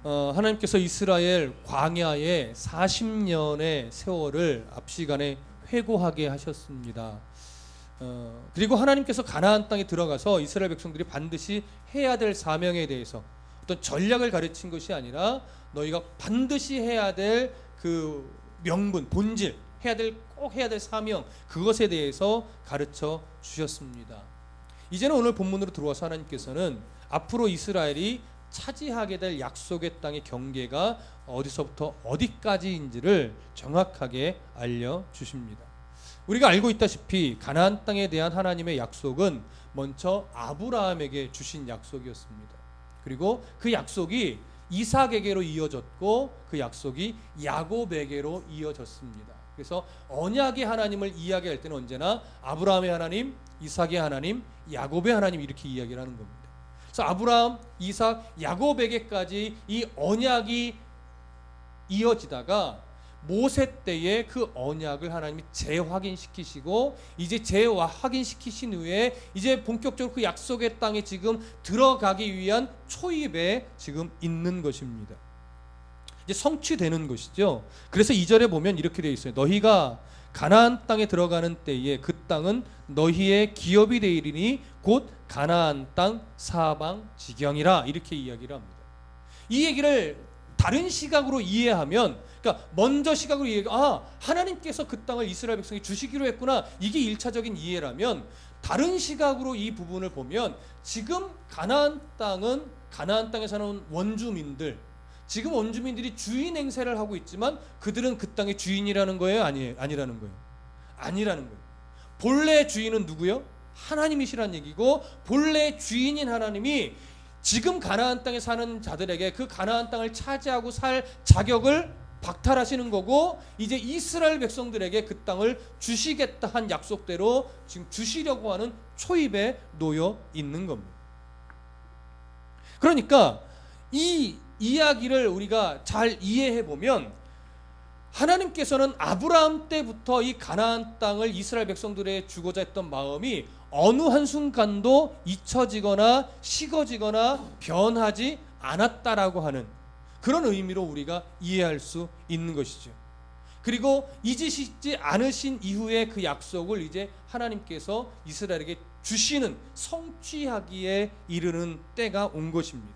하나님께서 이스라엘 광야에 40년의 세월을 앞 시간에 회고하게 하셨습니다. 그리고 하나님께서 가나안 땅에 들어가서 이스라엘 백성들이 반드시 해야 될 사명에 대해서 어떤 전략을 가르친 것이 아니라 너희가 반드시 해야 될 그 명분, 본질, 꼭 해야 될 사명, 그것에 대해서 가르쳐 주셨습니다. 이제는 오늘 본문으로 들어와서 하나님께서는 앞으로 이스라엘이 차지하게 될 약속의 땅의 경계가 어디서부터 어디까지인지를 정확하게 알려주십니다. 우리가 알고 있다시피 가나안 땅에 대한 하나님의 약속은 먼저 아브라함에게 주신 약속이었습니다. 그리고 그 약속이 이삭에게로 이어졌고 그 약속이 야곱에게로 이어졌습니다. 그래서 언약의 하나님을 이야기할 때는 언제나 아브라함의 하나님, 이삭의 하나님, 야곱의 하나님 이렇게 이야기를 하는 겁니다. 그래서 아브라함, 이삭, 야곱에게까지 이 언약이 이어지다가 모세 때에 그 언약을 하나님이 재확인시키시고 이제 재확인시키신 후에 이제 본격적으로 그 약속의 땅에 지금 들어가기 위한 초입에 지금 있는 것입니다. 이제 성취되는 것이죠. 그래서 2절에 보면 이렇게 되어 있어요. 너희가 가나안 땅에 들어가는 때에 그 땅은 너희의 기업이 되리니 곧 가나안 땅 사방 지경이라 이렇게 이야기를 합니다. 이 얘기를 다른 시각으로 이해하면, 그러니까 먼저 시각으로 하나님께서 그 땅을 이스라엘 백성이 주시기로 했구나, 이게 1차적인 이해라면, 다른 시각으로 이 부분을 보면 지금 가나안 땅은 가나안 땅에 사는 원주민들, 지금 원주민들이 주인 행세를 하고 있지만 그들은 그 땅의 주인이라는 거예요? 아니라는 거예요? 아니라는 거예요. 본래 주인은 누구요? 하나님이시란 얘기고, 본래 주인인 하나님이 지금 가나안 땅에 사는 자들에게 그 가나안 땅을 차지하고 살 자격을 박탈하시는 거고, 이제 이스라엘 백성들에게 그 땅을 주시겠다 한 약속대로 지금 주시려고 하는 초입에 놓여 있는 겁니다. 그러니까 이 이야기를 우리가 잘 이해해 보면, 하나님께서는 아브라함 때부터 이 가나안 땅을 이스라엘 백성들에게 주고자 했던 마음이 어느 한순간도 잊혀지거나 식어지거나 변하지 않았다라고 하는 그런 의미로 우리가 이해할 수 있는 것이죠. 그리고 잊으시지 않으신 이후에 그 약속을 이제 하나님께서 이스라엘에게 주시는, 성취하기에 이르는 때가 온 것입니다.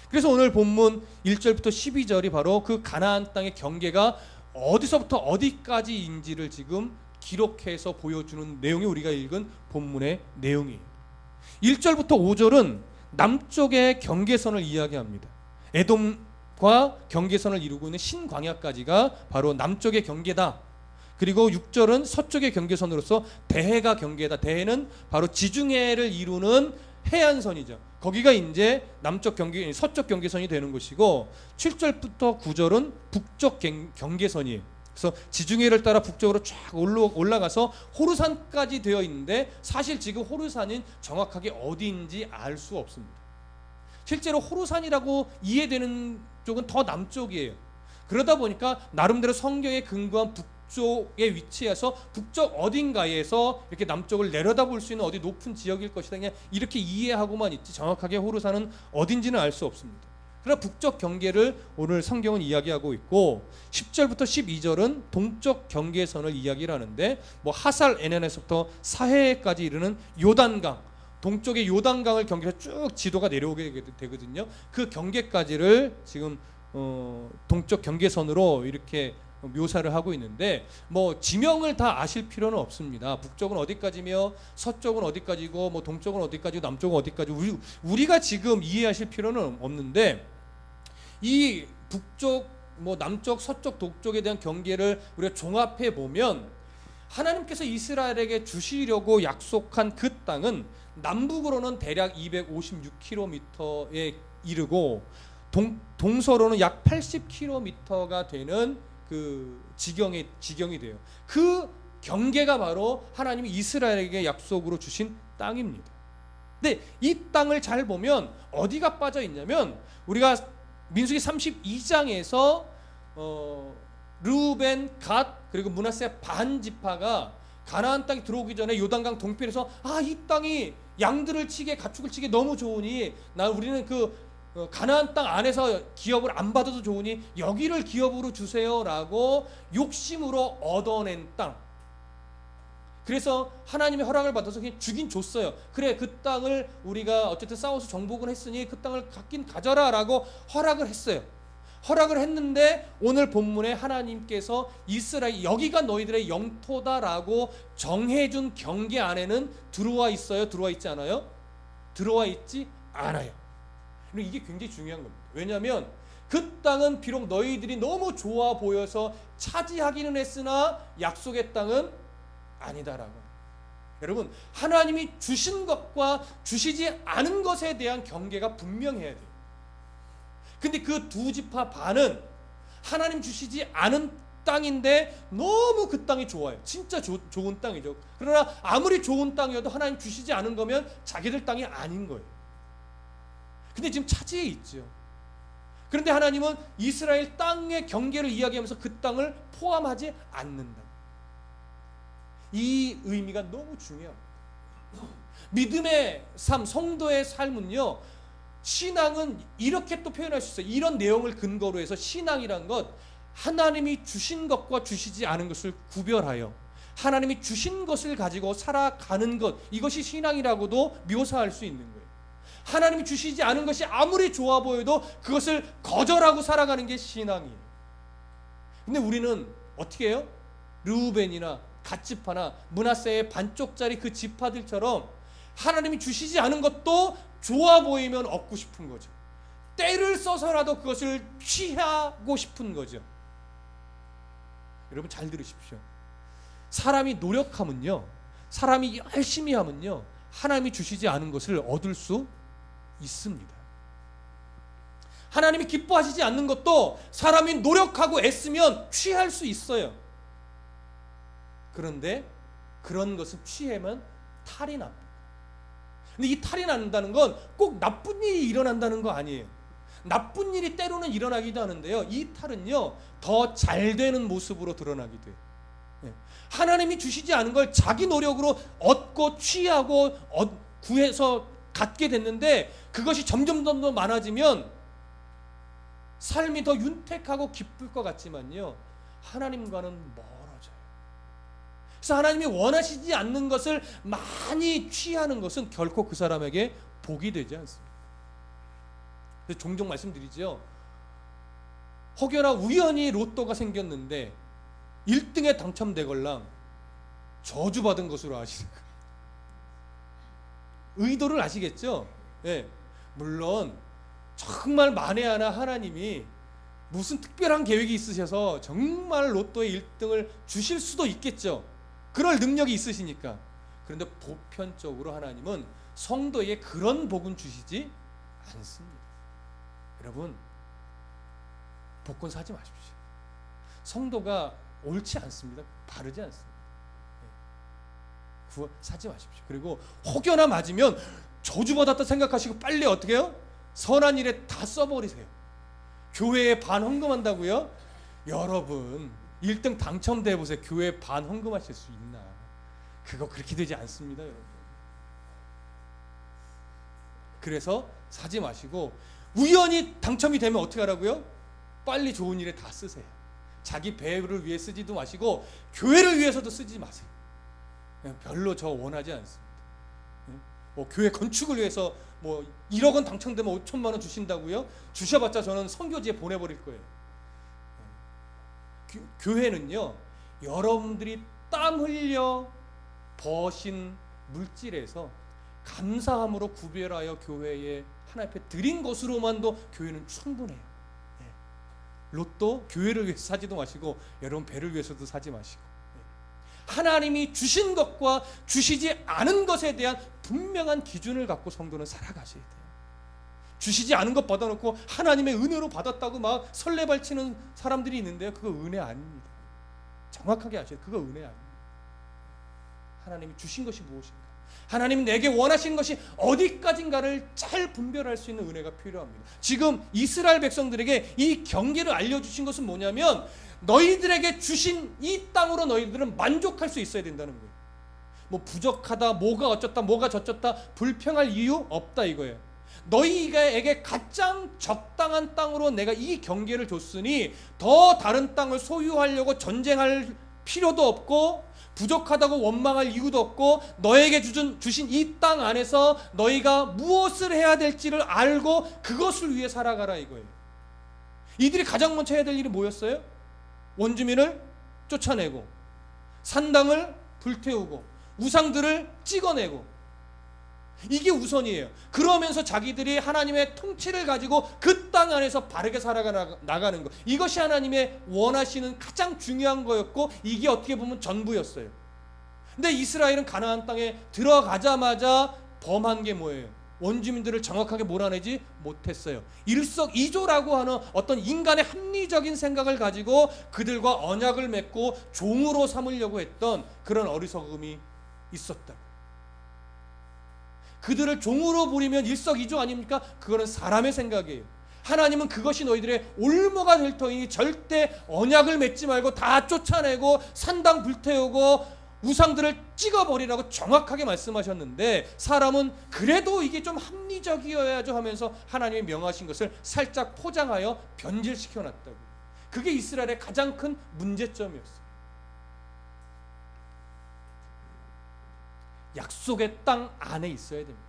그래서 오늘 본문 1절부터 12절이 바로 그 가나안 땅의 경계가 어디서부터 어디까지인지를 지금 기록해서 보여주는 내용이 우리가 읽은 본문의 내용이에요. 1절부터 5절은 남쪽의 경계선을 이야기합니다. 에돔과 경계선을 이루고 있는 신광야까지가 바로 남쪽의 경계다. 그리고 6절은 서쪽의 경계선으로서 대해가 경계다. 대해는 바로 지중해를 이루는 해안선이죠. 거기가 이제 서쪽 경계선이 되는 것이고, 7절부터 9절은 북쪽 경계선이에요. 그래서 지중해를 따라 북쪽으로 쫙 올라가서 호르산까지 되어 있는데, 사실 지금 호르산은 정확하게 어디인지 알 수 없습니다. 실제로 호르산이라고 이해되는 쪽은 더 남쪽이에요. 그러다 보니까 나름대로 성경에 근거한 북쪽에 위치해서 북쪽 어딘가에서 이렇게 남쪽을 내려다볼 수 있는 어디 높은 지역일 것이다, 그냥 이렇게 이해하고만 있지 정확하게 호르산은 어딘지는 알 수 없습니다. 그러나 북쪽 경계를 오늘 성경은 이야기하고 있고, 10절부터 12절은 동쪽 경계선을 이야기를 하는데, 하살 에넨에서부터 사해까지 이르는 요단강, 동쪽의 요단강을 경계해서 쭉 지도가 내려오게 되거든요. 그 경계까지를 지금 동쪽 경계선으로 이렇게 묘사를 하고 있는데, 지명을 다 아실 필요는 없습니다. 북쪽은 어디까지며 서쪽은 어디까지고 동쪽은 어디까지고 남쪽은 어디까지, 우리가 지금 이해하실 필요는 없는데, 이 북쪽, 남쪽, 서쪽, 동쪽에 대한 경계를 우리가 종합해 보면, 하나님께서 이스라엘에게 주시려고 약속한 그 땅은 남북으로는 대략 256km에 이르고 동서로는 약 80km가 되는 그 지경이 돼요. 그 경계가 바로 하나님이 이스라엘에게 약속으로 주신 땅입니다. 근데 이 땅을 잘 보면 어디가 빠져 있냐면, 우리가 민수기 32장에서 르우벤, 갓, 그리고 므낫세 반 지파가 가나안 땅에 들어오기 전에 요단강 동편에서 이 땅이 양들을 치게 가축을 치게 너무 좋으니 우리는 그 가나안 땅 안에서 기업을 안 받아도 좋으니 여기를 기업으로 주세요라고 욕심으로 얻어낸 땅. 그래서 하나님의 허락을 받아서 그냥 주긴 줬어요. 그래, 그 땅을 우리가 어쨌든 싸워서 정복을 했으니 그 땅을 갖긴 가져라라고 허락을 했어요. 허락을 했는데 오늘 본문에 하나님께서 이스라엘, 여기가 너희들의 영토다라고 정해준 경계 안에는 들어와 있어요? 들어와 있지 않아요? 들어와 있지 않아요. 이게 굉장히 중요한 겁니다. 왜냐하면 그 땅은 비록 너희들이 너무 좋아 보여서 차지하기는 했으나 약속의 땅은 아니다라고. 여러분, 하나님이 주신 것과 주시지 않은 것에 대한 경계가 분명해야 돼요. 근데 그 두 지파 반은 하나님 주시지 않은 땅인데 너무 그 땅이 좋아요. 진짜 좋은 땅이죠. 그러나 아무리 좋은 땅이어도 하나님 주시지 않은 거면 자기들 땅이 아닌 거예요. 근데 지금 차지해 있죠. 그런데 하나님은 이스라엘 땅의 경계를 이야기하면서 그 땅을 포함하지 않는다. 이 의미가 너무 중요합니다. 믿음의 삶, 성도의 삶은요, 신앙은 이렇게 또 표현할 수 있어요. 이런 내용을 근거로 해서 신앙이란 것, 하나님이 주신 것과 주시지 않은 것을 구별하여 하나님이 주신 것을 가지고 살아가는 것, 이것이 신앙이라고도 묘사할 수 있는 거예요. 하나님이 주시지 않은 것이 아무리 좋아 보여도 그것을 거절하고 살아가는 게 신앙이에요. 근데 우리는 어떻게 해요? 르우벤이나 갓지파나 므낫세의 반쪽짜리 그 지파들처럼 하나님이 주시지 않은 것도 좋아 보이면 얻고 싶은 거죠. 때를 써서라도 그것을 취하고 싶은 거죠. 여러분 잘 들으십시오. 사람이 노력하면요, 사람이 열심히 하면요, 하나님이 주시지 않은 것을 얻을 수 있습니다. 하나님이 기뻐하시지 않는 것도 사람이 노력하고 애쓰면 취할 수 있어요. 그런데 그런 것을 취하면 탈이 납니다. 근데 이 탈이 난다는 건 꼭 나쁜 일이 일어난다는 거 아니에요. 나쁜 일이 때로는 일어나기도 하는데요, 이 탈은요 더 잘 되는 모습으로 드러나기도 해요. 하나님이 주시지 않은 걸 자기 노력으로 얻고 취하고 구해서 갖게 됐는데 그것이 점점 더 많아지면 삶이 더 윤택하고 기쁠 것 같지만요, 하나님과는 멀어져요. 그래서 하나님이 원하시지 않는 것을 많이 취하는 것은 결코 그 사람에게 복이 되지 않습니다. 그래서 종종 말씀드리죠. 혹여나 우연히 로또가 생겼는데 1등에 당첨되걸랑 저주받은 것으로 아시는 거예요. 의도를 아시겠죠? 네. 물론 정말 만에 하나 하나님이 무슨 특별한 계획이 있으셔서 정말 로또의 1등을 주실 수도 있겠죠. 그럴 능력이 있으시니까. 그런데 보편적으로 하나님은 성도에게 그런 복은 주시지 않습니다. 여러분, 복권 사지 마십시오. 성도가 옳지 않습니다. 바르지 않습니다. 사지 마십시오. 그리고 혹여나 맞으면 저주받았다 생각하시고 빨리 어떻게 해요? 선한 일에 다 써버리세요. 교회에 반 헌금한다고요? 여러분 1등 당첨돼 보세요. 교회에 반 헌금하실 수 있나? 그거 그렇게 되지 않습니다, 여러분. 그래서 사지 마시고 우연히 당첨이 되면 어떻게 하라고요? 빨리 좋은 일에 다 쓰세요. 자기 배를 위해 쓰지도 마시고 교회를 위해서도 쓰지 마세요. 별로 저 원하지 않습니다. 뭐 교회 건축을 위해서 뭐 1억 원 당첨되면 5천만 원 주신다고요? 주셔봤자 저는 선교지에 보내버릴 거예요. 교회는요, 여러분들이 땀 흘려 버신 물질에서 감사함으로 구별하여 교회에 하나님 앞에 드린 것으로만도 교회는 충분해요. 로또 교회를 위해서 사지도 마시고 여러분 배를 위해서도 사지 마시고, 하나님이 주신 것과 주시지 않은 것에 대한 분명한 기준을 갖고 성도는 살아가셔야 돼요. 주시지 않은 것 받아놓고 하나님의 은혜로 받았다고 막 설레발치는 사람들이 있는데요, 그거 은혜 아닙니다. 정확하게 아셔야 돼요. 그거 은혜 아닙니다. 하나님이 주신 것이 무엇인가, 하나님이 내게 원하신 것이 어디까지인가를 잘 분별할 수 있는 은혜가 필요합니다. 지금 이스라엘 백성들에게 이 경계를 알려주신 것은 뭐냐면, 너희들에게 주신 이 땅으로 너희들은 만족할 수 있어야 된다는 거예요. 뭐 부족하다, 뭐가 어쩌다, 뭐가 저쩌다 불평할 이유 없다 이거예요. 너희에게 가장 적당한 땅으로 내가 이 경계를 줬으니 더 다른 땅을 소유하려고 전쟁할 필요도 없고 부족하다고 원망할 이유도 없고 너에게 주신 이 땅 안에서 너희가 무엇을 해야 될지를 알고 그것을 위해 살아가라 이거예요. 이들이 가장 먼저 해야 될 일이 뭐였어요? 원주민을 쫓아내고 산당을 불태우고 우상들을 찍어내고, 이게 우선이에요. 그러면서 자기들이 하나님의 통치를 가지고 그 땅 안에서 바르게 살아나가는 것, 이것이 하나님의 원하시는 가장 중요한 거였고 이게 어떻게 보면 전부였어요. 근데 이스라엘은 가나안 땅에 들어가자마자 범한 게 뭐예요? 원주민들을 정확하게 몰아내지 못했어요. 일석이조라고 하는 어떤 인간의 합리적인 생각을 가지고 그들과 언약을 맺고 종으로 삼으려고 했던 그런 어리석음이 있었다. 그들을 종으로 부리면 일석이조 아닙니까? 그거는 사람의 생각이에요. 하나님은 그것이 너희들의 올무가 될 터이니 절대 언약을 맺지 말고 다 쫓아내고 산당 불태우고 우상들을 찍어버리라고 정확하게 말씀하셨는데, 사람은 그래도 이게 좀 합리적이어야죠 하면서 하나님이 명하신 것을 살짝 포장하여 변질시켜놨다고. 그게 이스라엘의 가장 큰 문제점이었어요. 약속의 땅 안에 있어야 됩니다.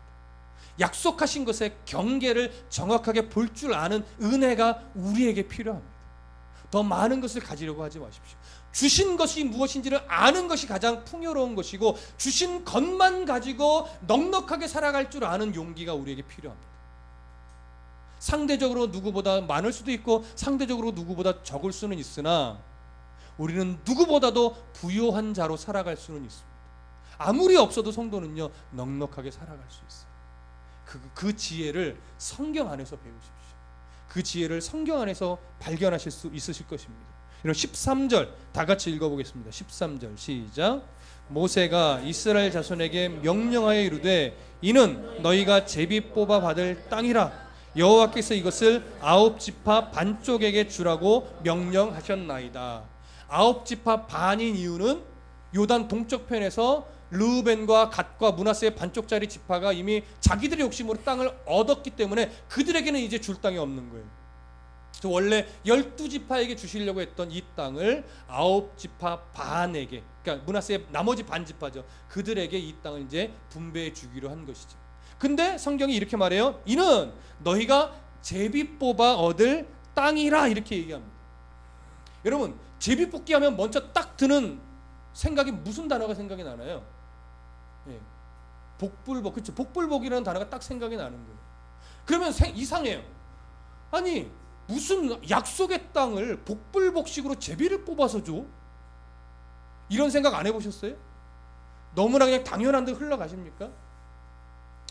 약속하신 것의 경계를 정확하게 볼 줄 아는 은혜가 우리에게 필요합니다. 더 많은 것을 가지려고 하지 마십시오. 주신 것이 무엇인지를 아는 것이 가장 풍요로운 것이고, 주신 것만 가지고 넉넉하게 살아갈 줄 아는 용기가 우리에게 필요합니다. 상대적으로 누구보다 많을 수도 있고 상대적으로 누구보다 적을 수는 있으나 우리는 누구보다도 부요한 자로 살아갈 수는 있습니다. 아무리 없어도 성도는요 넉넉하게 살아갈 수 있어요. 그 지혜를 성경 안에서 배우십시오. 그 지혜를 성경 안에서 발견하실 수 있으실 것입니다. 이런 13절 다 같이 읽어보겠습니다. 13절 시작. 모세가 이스라엘 자손에게 명령하여 이르되 이는 너희가 제비 뽑아 받을 땅이라 여호와께서 이것을 9지파 반쪽에게 주라고 명령하셨나이다. 9지파 반인 이유는 요단 동쪽 편에서 르우벤과 갓과 므낫세의 반쪽짜리 지파가 이미 자기들의 욕심으로 땅을 얻었기 때문에 그들에게는 이제 줄 땅이 없는 거예요. 원래 12지파에게 주시려고 했던 이 땅을 9지파 반에게, 그러니까 므낫세의 나머지 반지파죠, 그들에게 이 땅을 이제 분배해 주기로 한 것이죠. 근데 성경이 이렇게 말해요. 이는 너희가 제비 뽑아 얻을 땅이라 이렇게 얘기합니다. 여러분, 제비 뽑기 하면 먼저 딱 드는 생각이 무슨 단어가 생각이 나나요? 예. 복불복, 그렇죠? 복불복이라는 단어가 딱 생각이 나는 거예요. 그러면 이상해요. 아니 무슨 약속의 땅을 복불복식으로 제비를 뽑아서 줘? 이런 생각 안 해보셨어요? 너무나 그냥 당연한 듯 흘러가십니까?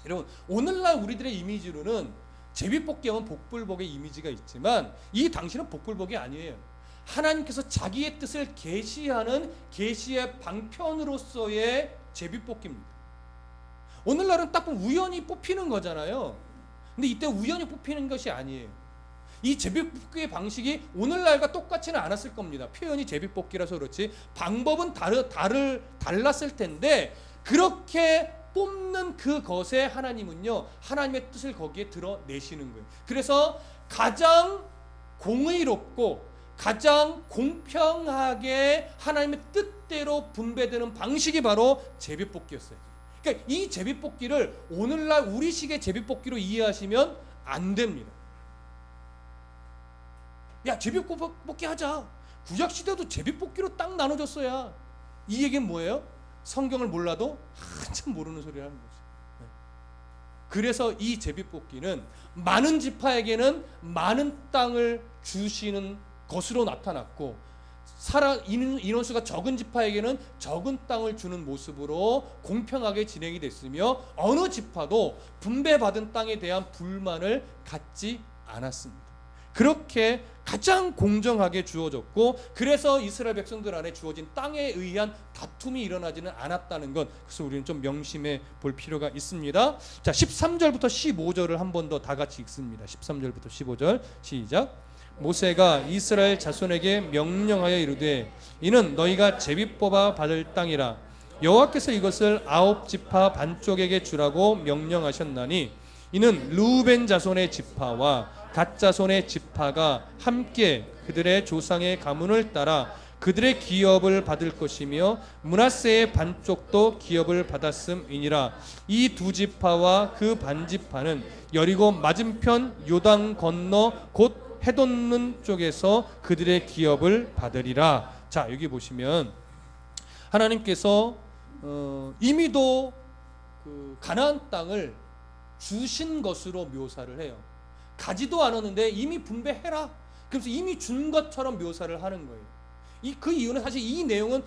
여러분, 오늘날 우리들의 이미지로는 제비 뽑기 하면 복불복의 이미지가 있지만 이 당시는 복불복이 아니에요. 하나님께서 자기의 뜻을 계시하는 계시의 방편으로서의 제비뽑기입니다. 오늘날은 딱 보면 우연히 뽑히는 거잖아요. 근데 이때 우연히 뽑히는 것이 아니에요. 이 제비뽑기의 방식이 오늘날과 똑같지는 않았을 겁니다. 표현이 제비뽑기라서 그렇지 방법은 달랐을 텐데, 그렇게 뽑는 그것에 하나님은요 하나님의 뜻을 거기에 드러내시는 거예요. 그래서 가장 공의롭고 가장 공평하게 하나님의 뜻대로 분배되는 방식이 바로 제비뽑기였어요. 그러니까 이 제비뽑기를 오늘날 우리식의 제비뽑기로 이해하시면 안 됩니다. 야, 제비뽑기 하자. 구약시대도 제비뽑기로 딱 나눠줬어야. 이 얘기는 뭐예요? 성경을 몰라도 한참 모르는 소리를 하는 거죠. 그래서 이 제비뽑기는 많은 지파에게는 많은 땅을 주시는 것으로 나타났고, 인원수가 적은 지파에게는 적은 땅을 주는 모습으로 공평하게 진행이 됐으며, 어느 지파도 분배받은 땅에 대한 불만을 갖지 않았습니다. 그렇게 가장 공정하게 주어졌고, 그래서 이스라엘 백성들 안에 주어진 땅에 의한 다툼이 일어나지는 않았다는 것, 그래서 우리는 좀 명심해 볼 필요가 있습니다. 자, 13절부터 15절을 한 번 더 다 같이 읽습니다. 13절부터 15절 시작. 모세가 이스라엘 자손에게 명령하여 이르되 이는 너희가 제비 뽑아 받을 땅이라 여호와께서 이것을 9지파 반쪽에게 주라고 명령하셨나니 이는 르우벤 자손의 지파와 갓 자손의 지파가 함께 그들의 조상의 가문을 따라 그들의 기업을 받을 것이며 므낫세의 반쪽도 기업을 받았음이니라. 이 두 지파와 그 반지파는 여리고 맞은편 요단 건너 곧 해돋는 쪽에서 그들의 기업을 받으리라. 자, 여기 보시면 하나님께서 이미도 그 가나안 땅을 주신 것으로 묘사를 해요. 가지도 않았는데 이미 분배해라. 그래서 이미 준 것처럼 묘사를 하는 거예요. 그 이유는 사실 이 내용은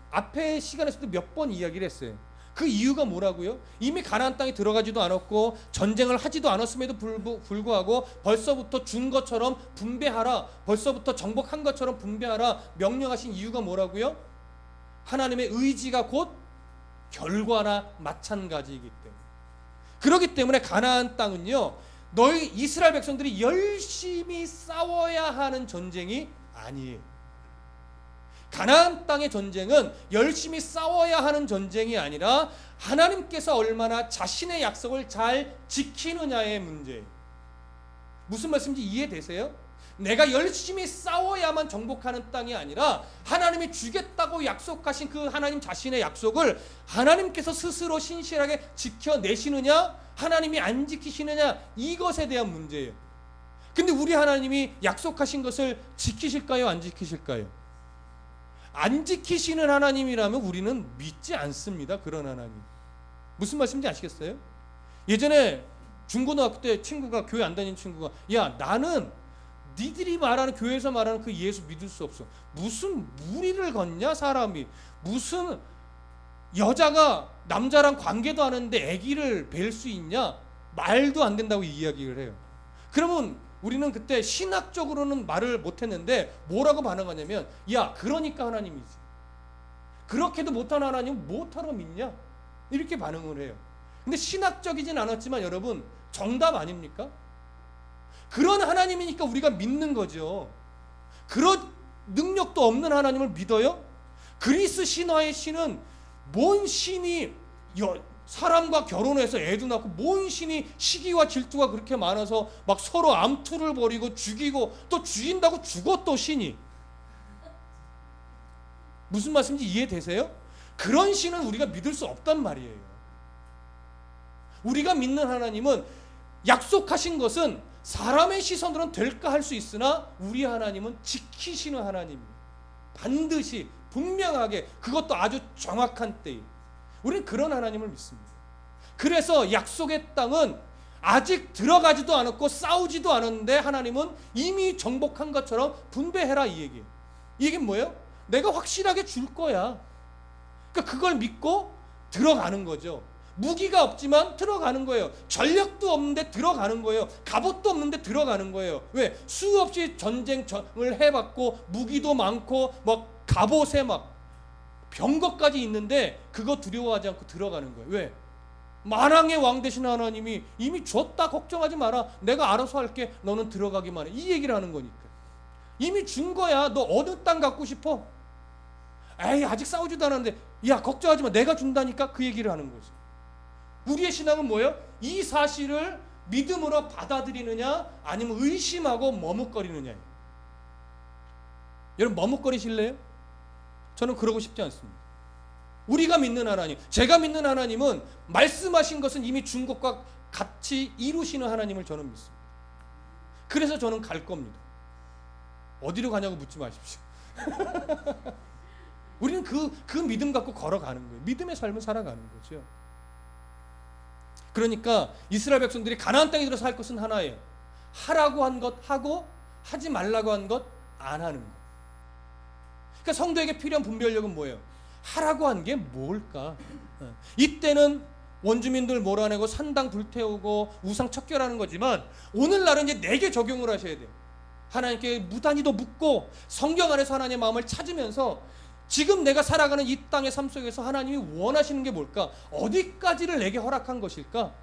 앞에 시간에서도 몇 번 이야기를 했어요. 그 이유가 뭐라고요? 이미 가나안 땅에 들어가지도 않았고 전쟁을 하지도 않았음에도 불구하고 벌써부터 준 것처럼 분배하라, 벌써부터 정복한 것처럼 분배하라 명령하신 이유가 뭐라고요? 하나님의 의지가 곧 결과나 마찬가지이기 때문에. 그렇기 때문에 가나안 땅은요, 너희 이스라엘 백성들이 열심히 싸워야 하는 전쟁이 아니에요. 가나안 땅의 전쟁은 열심히 싸워야 하는 전쟁이 아니라 하나님께서 얼마나 자신의 약속을 잘 지키느냐의 문제예요. 무슨 말씀인지 이해되세요? 내가 열심히 싸워야만 정복하는 땅이 아니라 하나님이 주겠다고 약속하신 그 하나님 자신의 약속을 하나님께서 스스로 신실하게 지켜내시느냐, 하나님이 안 지키시느냐, 이것에 대한 문제예요. 근데 우리 하나님이 약속하신 것을 지키실까요, 안 지키실까요? 안 지키시는 하나님이라면 우리는 믿지 않습니다. 그런 하나님. 무슨 말씀인지 아시겠어요? 예전에 중고등학교 때 친구가, 교회 안 다니는 친구가, 야, 나는 니들이 말하는, 교회에서 말하는 그 예수 믿을 수 없어. 무슨 무리를 걷냐 사람이. 무슨 여자가 남자랑 관계도 안 하는데 아기를 뵐 수 있냐. 말도 안 된다고 이야기를 해요. 그러면 우리는 그때 신학적으로는 말을 못했는데 뭐라고 반응하냐면, 야, 그러니까 하나님이지. 그렇게도 못하는 하나님 못하러 믿냐? 이렇게 반응을 해요. 근데 신학적이진 않았지만 여러분, 정답 아닙니까? 그런 하나님이니까 우리가 믿는 거죠. 그런 능력도 없는 하나님을 믿어요? 그리스 신화의 신은 뭔 신이 사람과 결혼해서 애도 낳고, 뭔 신이 시기와 질투가 그렇게 많아서 막 서로 암투를 벌이고 죽이고, 또 죽인다고 죽어, 또 신이. 무슨 말씀인지 이해되세요? 그런 신은 우리가 믿을 수 없단 말이에요. 우리가 믿는 하나님은, 약속하신 것은 사람의 시선으로는 될까 할 수 있으나 우리 하나님은 지키시는 하나님이에요. 반드시 분명하게, 그것도 아주 정확한 때에 우리는 그런 하나님을 믿습니다. 그래서 약속의 땅은 아직 들어가지도 않았고 싸우지도 않았는데 하나님은 이미 정복한 것처럼 분배해라, 이 얘기예요. 이게 뭐예요? 내가 확실하게 줄 거야. 그러니까 그걸 믿고 들어가는 거죠. 무기가 없지만 들어가는 거예요. 전력도 없는데 들어가는 거예요. 갑옷도 없는데 들어가는 거예요. 왜? 수없이 전쟁을 해봤고 무기도 많고 막 갑옷에 막 병거까지 있는데 그거 두려워하지 않고 들어가는 거예요. 왜? 만왕의 왕 되신 하나님이 이미 줬다, 걱정하지 마라, 내가 알아서 할게, 너는 들어가기만 해, 이 얘기를 하는 거니까. 이미 준 거야. 너 어느 땅 갖고 싶어? 에이, 아직 싸우지도 않았는데, 야, 걱정하지 마, 내가 준다니까, 그 얘기를 하는 거죠. 우리의 신앙은 뭐예요? 이 사실을 믿음으로 받아들이느냐 아니면 의심하고 머뭇거리느냐예요. 여러분, 머뭇거리실래요? 저는 그러고 싶지 않습니다. 우리가 믿는 하나님, 제가 믿는 하나님은 말씀하신 것은 이미 준 것과 같이 이루시는 하나님을 저는 믿습니다. 그래서 저는 갈 겁니다. 어디로 가냐고 묻지 마십시오. 우리는 그 믿음 갖고 걸어가는 거예요. 믿음의 삶을 살아가는 거죠. 그러니까 이스라엘 백성들이 가나안 땅에 들어서 할 것은 하나예요. 하라고 한 것 하고, 하지 말라고 한 것 안 하는 것. 그러니까 성도에게 필요한 분별력은 뭐예요? 하라고 한 게 뭘까? 이때는 원주민들 몰아내고 산당 불태우고 우상 척결하는 거지만, 오늘날은 이제 내게 적용을 하셔야 돼요. 하나님께 무단히도 묻고 성경 안에서 하나님의 마음을 찾으면서 지금 내가 살아가는 이 땅의 삶 속에서 하나님이 원하시는 게 뭘까? 어디까지를 내게 허락한 것일까?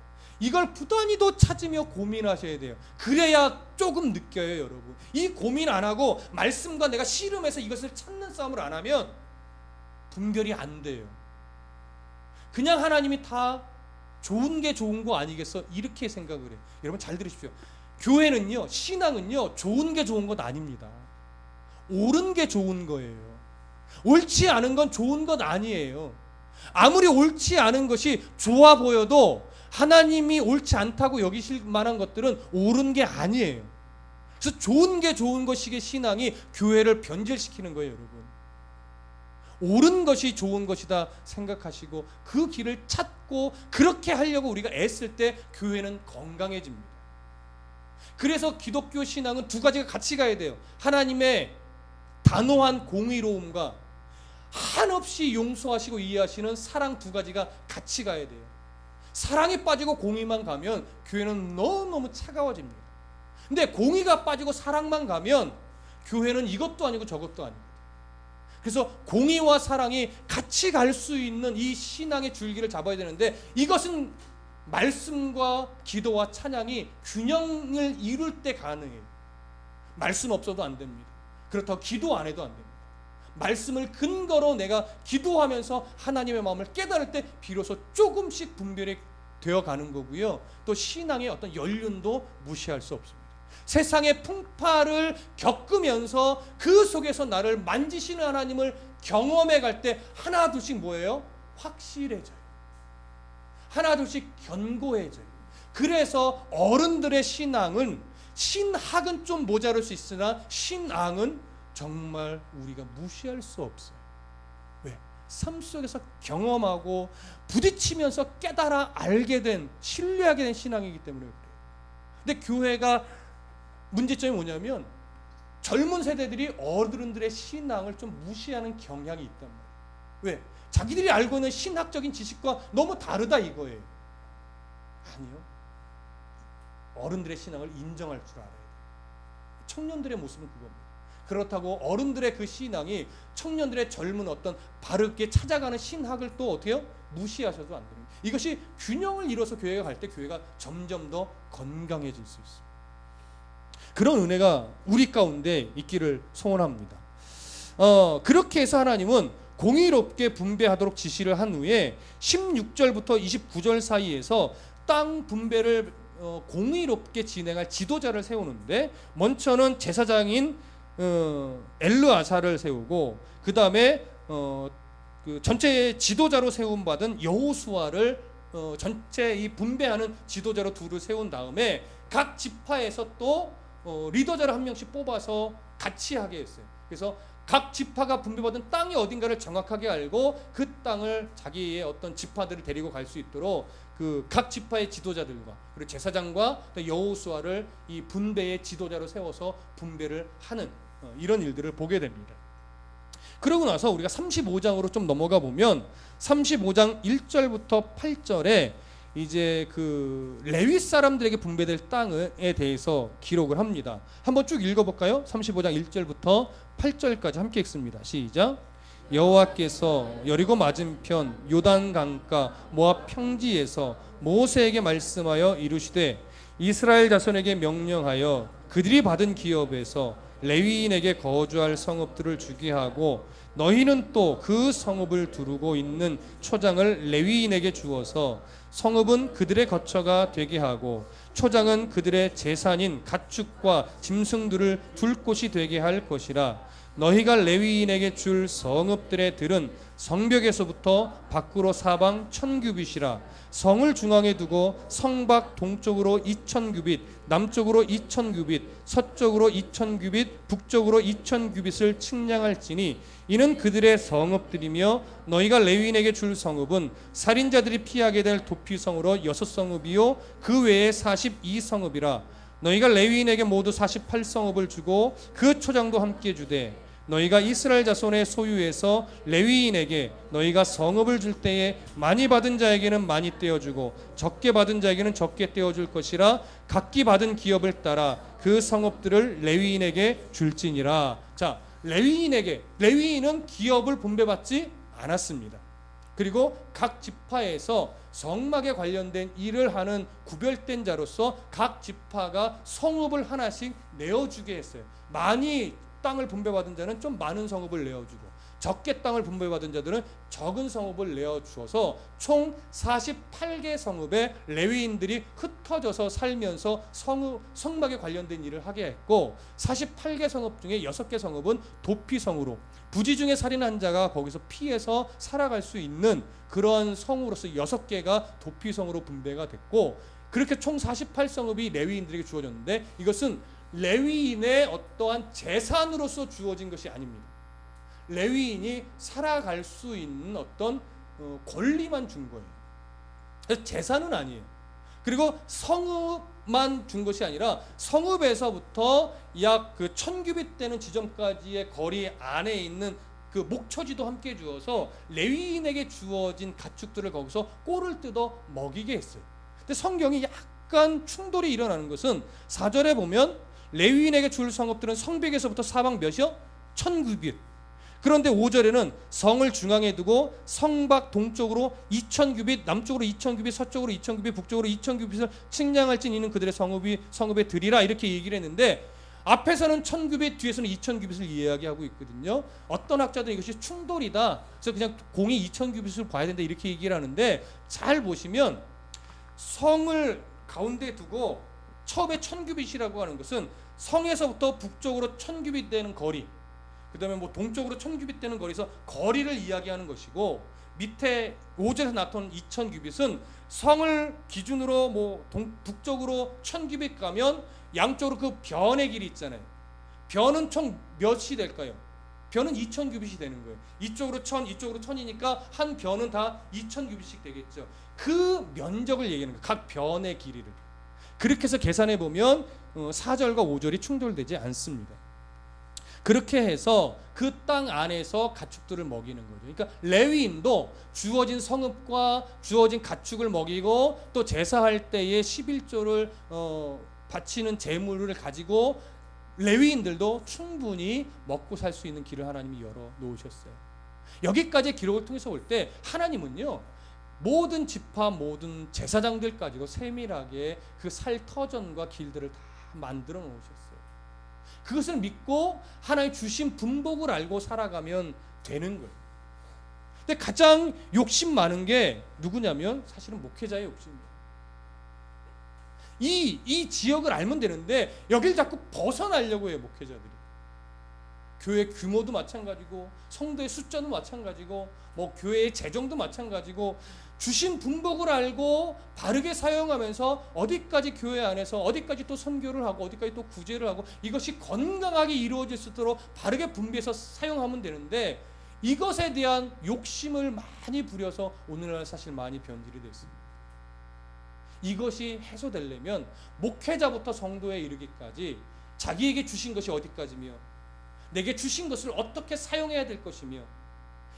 이걸 부단히도 찾으며 고민하셔야 돼요. 그래야 조금 느껴요, 여러분. 이 고민 안 하고 말씀과 내가 씨름해서 이것을 찾는 싸움을 안 하면 분별이 안 돼요. 그냥 하나님이 다 좋은 게 좋은 거 아니겠어? 이렇게 생각을 해요. 여러분 잘 들으십시오. 교회는요, 신앙은요, 좋은 게 좋은 것 아닙니다. 옳은 게 좋은 거예요. 옳지 않은 건 좋은 것 아니에요. 아무리 옳지 않은 것이 좋아 보여도 하나님이 옳지 않다고 여기실 만한 것들은 옳은 게 아니에요. 그래서 좋은 게 좋은 것이기에 신앙이 교회를 변질시키는 거예요, 여러분. 옳은 것이 좋은 것이다 생각하시고 그 길을 찾고 그렇게 하려고 우리가 애쓸 때 교회는 건강해집니다. 그래서 기독교 신앙은 두 가지가 같이 가야 돼요. 하나님의 단호한 공의로움과 한없이 용서하시고 이해하시는 사랑, 두 가지가 같이 가야 돼요. 사랑에 빠지고 공의만 가면 교회는 너무너무 차가워집니다. 근데 공의가 빠지고 사랑만 가면 교회는 이것도 아니고 저것도 아닙니다. 그래서 공의와 사랑이 같이 갈 수 있는 이 신앙의 줄기를 잡아야 되는데, 이것은 말씀과 기도와 찬양이 균형을 이룰 때 가능해요. 말씀 없어도 안 됩니다. 그렇다고 기도 안 해도 안 됩니다. 말씀을 근거로 내가 기도하면서 하나님의 마음을 깨달을 때 비로소 조금씩 분별이 되어가는 거고요. 또 신앙의 어떤 연륜도 무시할 수 없습니다. 세상의 풍파를 겪으면서 그 속에서 나를 만지시는 하나님을 경험해 갈 때 하나 둘씩 뭐예요? 확실해져요. 하나 둘씩 견고해져요. 그래서 어른들의 신앙은, 신학은 좀 모자랄 수 있으나 신앙은 정말 우리가 무시할 수 없어요. 왜? 삶 속에서 경험하고 부딪히면서 깨달아 알게 된, 신뢰하게 된 신앙이기 때문에 그래요. 근데 교회가 문제점이 뭐냐면 젊은 세대들이 어른들의 신앙을 좀 무시하는 경향이 있단 말이에요. 왜? 자기들이 알고 있는 신학적인 지식과 너무 다르다 이거예요. 아니요. 어른들의 신앙을 인정할 줄 알아야 돼요. 청년들의 모습은 그겁니다. 그렇다고 어른들의 그 신앙이 청년들의 젊은 어떤 바르게 찾아가는 신학을 또 어떻게 해요? 무시하셔도 안 됩니다. 이것이 균형을 이뤄서 교회가 갈 때 교회가 점점 더 건강해질 수 있습니다. 그런 은혜가 우리 가운데 있기를 소원합니다. 그렇게 해서 하나님은 공의롭게 분배하도록 지시를 한 후에 16절부터 29절 사이에서 땅 분배를 공의롭게 진행할 지도자를 세우는데, 먼저는 제사장인 엘르아사를 세우고, 그 다음에 그 전체 지도자로 세움 받은 여호수아를 전체 이 분배하는 지도자로 둘을 세운 다음에 각 지파에서 또 리더자를 한 명씩 뽑아서 같이 하게 했어요. 그래서 각 지파가 분배받은 땅이 어딘가를 정확하게 알고 그 땅을 자기의 어떤 지파들을 데리고 갈 수 있도록 그 각 지파의 지도자들과 그리고 제사장과 여호수아를 이 분배의 지도자로 세워서 분배를 하는 이런 일들을 보게 됩니다. 그러고 나서 우리가 35장으로 좀 넘어가 보면 35장 1절부터 8절에 이제 그 레위 사람들에게 분배될 땅에 대해서 기록을 합니다. 한번 쭉 읽어볼까요? 35장 1절부터 8절까지 함께 읽습니다. 시작. 여호와께서 여리고 맞은편 요단 강가 모압 평지에서 모세에게 말씀하여 이르시되, 이스라엘 자손에게 명령하여 그들이 받은 기업에서 레위인에게 거주할 성읍들을 주게 하고, 너희는 또 그 성읍을 두르고 있는 초장을 레위인에게 주어서 성읍은 그들의 거처가 되게 하고 초장은 그들의 재산인 가축과 짐승들을 둘 곳이 되게 할 것이라. 너희가 레위인에게 줄 성읍들의 들은 성벽에서부터 밖으로 사방 1000규빗이라. 성을 중앙에 두고 성밖 동쪽으로 2000규빗, 남쪽으로 2000규빗, 서쪽으로 2000규빗, 북쪽으로 2000규빗을 측량할지니 이는 그들의 성읍들이며, 너희가 레위인에게 줄 성읍은 살인자들이 피하게 될 도피성으로 6성읍이요 그 외에 42성읍이라. 너희가 레위인에게 모두 48성읍을 주고 그 초장도 함께 주되, 너희가 이스라엘 자손의 소유에서 레위인에게 너희가 성읍을 줄 때에 많이 받은 자에게는 많이 떼어주고 적게 받은 자에게는 적게 떼어줄 것이라. 각기 받은 기업을 따라 그 성읍들을 레위인에게 줄지니라. 자, 레위인은 기업을 분배받지 않았습니다. 그리고 각 지파에서 성막에 관련된 일을 하는 구별된 자로서 각 지파가 성읍을 하나씩 내어주게 했어요. 많이 땅을 분배받은 자는 좀 많은 성읍을 내어주고, 적게 땅을 분배받은 자들은 적은 성읍을 내어주어서 총 48개 성읍에 레위인들이 흩어져서 살면서 성막에 관련된 일을 하게 했고, 48개 성읍 중에 6개 성읍은 도피성으로 부지 중에 살인한 자가 거기서 피해서 살아갈 수 있는 그런 성으로서 6개가 도피성으로 분배가 됐고, 그렇게 총 48성읍이 레위인들에게 주어졌는데, 이것은 레위인의 어떠한 재산으로서 주어진 것이 아닙니다. 레위인이 살아갈 수 있는 어떤 권리만 준 거예요. 그래서 재산은 아니에요. 그리고 성읍만 준 것이 아니라 성읍에서부터 약 그 1000규빗 되는 지점까지의 거리 안에 있는 그 목초지도 함께 주어서 레위인에게 주어진 가축들을 거기서 꼴을 뜯어 먹이게 했어요. 근데 성경이 약간 충돌이 일어나는 것은 4절에 보면 레위인에게 줄 성읍들은 성벽에서부터 사방 몇이요? 1000규빗. 그런데 5절에는 성을 중앙에 두고 성밖 동쪽으로 2000규빗, 남쪽으로 2000규빗, 서쪽으로 2000규빗, 북쪽으로 2000규빗을 측량할진 이는 그들의 성읍에 드리라, 이렇게 얘기를 했는데, 앞에서는 1000규빗, 뒤에서는 2000규빗을 이야기하고 있거든요. 어떤 학자들은 이것이 충돌이다, 그래서 그냥 공이 2000규빗을 봐야 된다, 이렇게 얘기를 하는데, 잘 보시면 성을 가운데 두고 처음에 1000규빗이라고 하는 것은 성에서부터 북쪽으로 1000규빗 되는 거리, 그 다음에 뭐 동쪽으로 1000규빗 되는 거리에서 거리를 이야기하는 것이고, 밑에 5절에서 나타난 2000규빗은 성을 기준으로 뭐 북쪽으로 1000규빗 가면 양쪽으로 그 변의 길이 있잖아요. 변은 총 몇이 될까요? 변은 2000규빗이 되는 거예요. 이쪽으로 1000, 이쪽으로 1000이니까 한 변은 다 2000규빗씩 되겠죠. 그 면적을 얘기하는 거예요. 각 변의 길이를. 그렇게 해서 계산해 보면 4절과 5절이 충돌되지 않습니다. 그렇게 해서 그 땅 안에서 가축들을 먹이는 거죠. 그러니까 레위인도 주어진 성읍과 주어진 가축을 먹이고, 또 제사할 때에 11조를 바치는 제물을 가지고 레위인들도 충분히 먹고 살 수 있는 길을 하나님이 열어 놓으셨어요. 여기까지 기록을 통해서 볼 때 하나님은요, 모든 지파, 모든 제사장들까지도 세밀하게 그 살 터전과 길들을 다 만들어 놓으셨어요. 그것을 믿고 하나님 주신 분복을 알고 살아가면 되는 거예요. 근데 가장 욕심 많은 게 누구냐면 사실은 목회자의 욕심이에요. 이 지역을 알면 되는데 여길 자꾸 벗어나려고 해요, 목회자들이. 교회 규모도 마찬가지고, 성도의 숫자도 마찬가지고, 뭐 교회의 재정도 마찬가지고, 주신 분복을 알고 바르게 사용하면서 어디까지 교회 안에서 어디까지 또 선교를 하고 어디까지 또 구제를 하고, 이것이 건강하게 이루어질 수 있도록 바르게 분배해서 사용하면 되는데, 이것에 대한 욕심을 많이 부려서 오늘날 사실 많이 변질이 됐습니다. 이것이 해소되려면 목회자부터 성도에 이르기까지 자기에게 주신 것이 어디까지며 내게 주신 것을 어떻게 사용해야 될 것이며,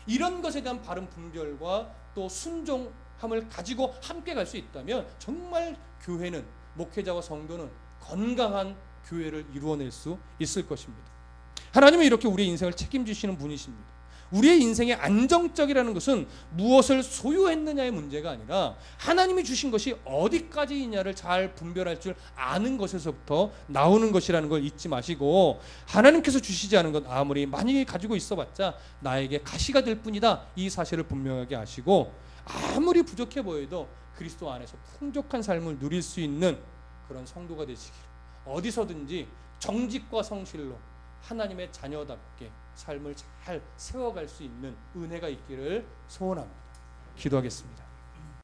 이런 것에 대한 바른 분별과 또 순종함을 가지고 함께 갈 수 있다면 정말 교회는, 목회자와 성도는 건강한 교회를 이루어낼 수 있을 것입니다. 하나님은 이렇게 우리의 인생을 책임지시는 분이십니다. 우리의 인생의 안정적이라는 것은 무엇을 소유했느냐의 문제가 아니라 하나님이 주신 것이 어디까지이냐를 잘 분별할 줄 아는 것에서부터 나오는 것이라는 걸 잊지 마시고, 하나님께서 주시지 않은 것 아무리 많이 가지고 있어봤자 나에게 가시가 될 뿐이다, 이 사실을 분명하게 아시고, 아무리 부족해 보여도 그리스도 안에서 풍족한 삶을 누릴 수 있는 그런 성도가 되시길, 어디서든지 정직과 성실로 하나님의 자녀답게 삶을 잘 세워갈 수 있는 은혜가 있기를 소원합니다. 기도하겠습니다.